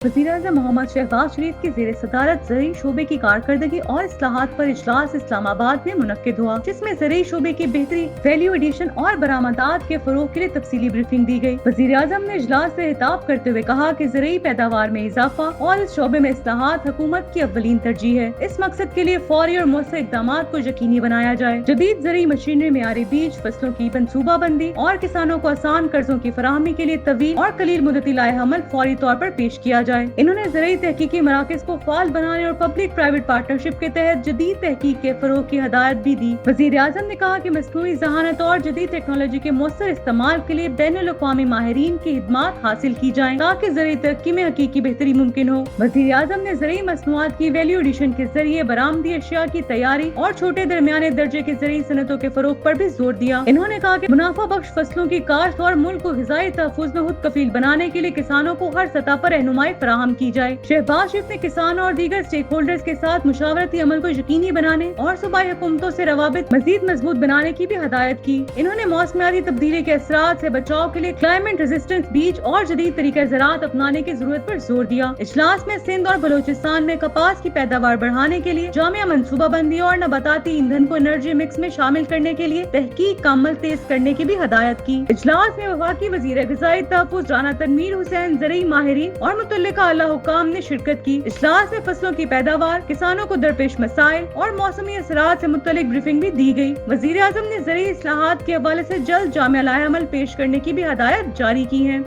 वज़ीर-ए-आज़म मोहम्मद शहबाज शरीफ की ज़ेर सदारत ज़रई शोबे की कारकर्दगी और इस्लाहात पर इजलास इस्लामाबाद में मुनक्किद हुआ, जिसमें ज़रई शोबे की बेहतरी, वैल्यू एडिशन और बरामदात के फरोग के लिए तफसीली ब्रीफिंग दी गई। वज़ीर-ए-आज़म ने इजलास से खिताब करते हुए कहा कि ज़रई पैदावार में इजाफा और इस शोबे में इस्लाहात हुकूमत की अव्वलीन तरजीह है। इस मकसद के लिए फौरी और मौसर इक़दामात को यकीनी बनाया जाए। जदीद ज़रई मशीनरी, मियारी बीज, फसलों की मनसूबाबंदी और किसानों को आसान कर्जों की फराहमी के लिए तवील और कलील मुद्दती लाए-हमल फौरी तौर पर पेश किया जाए। इन्होंने ज़रई तहकीकी मराकज़ को फाल बनाने और पब्लिक प्राइवेट पार्टनरशिप के तहत जदीद तहकीक के फरोग की हदायत भी दी। वज़ीर-ए-आज़म ने कहा कि मस्नूई ज़हानत और जदीद टेक्नोलॉजी के मौसर इस्तेमाल के लिए बैनुल-अक़वामी माहिरीन की खिदमात हासिल की जाएं, ताकि ज़रई तरक्की में हकीकी बेहतरी मुमकिन हो। वज़ीर-ए-आज़म ने ज़रई मसनूआत की वैल्यू एडिशन के जरिए बरामदी अशिया की तैयारी और छोटे दरमियाने दर्जे के ज़रई सनतों के फरोग पर भी जोर दिया। इन्होंने कहा कि मुनाफा बख्श फसलों की काश्त और मुल्क को ग़िज़ाई तहफ़्फ़ुज़ में खुद कफील बनाने के लिए किसानों को हर सतह पर रहनुमाई फराहम की जाए। शहबाज शरीफ ने किसानों और दीगर स्टेक होल्डर्स के साथ मुशावरती अमल को यकीनी बनाने और सूबाई हुकूमतों से रवाबित मजीद मजबूत बनाने की भी हदायत की। इन्होंने मौसमियाती तब्दीली के असरात से बचाव के लिए क्लाइमेट रेजिस्टेंस बीज और जदीद तरीके ज़राअत अपनाने की जरूरत पर जोर दिया। इजलास में सिंध और बलोचिस्तान में कपास की पैदावार बढ़ाने के लिए जामिया मनसूबाबंदी और नबाताती ईंधन को एनर्जी मिक्स में शामिल करने के लिए तहकीक का अमल तेज करने की भी हदायत की। इजलास में वफाकी वज़ीर ग़िज़ाई तहफ़्फ़ुज़ राना तनवीर हुसैन, ज़रई माहिरीन और मुतल्लिका आला हुक्काम ने शिरकत की। इजलास में फसलों की पैदावार, किसानों को दरपेश मसाइल और मौसमी असरात से मुतल्लिक ब्रीफिंग भी दी गई। वज़ीर-ए-आज़म ने ज़रई इस्लाहात के हवाले से जल्द जामिया लाए-अमल पेश करने की भी हदायत जारी की है।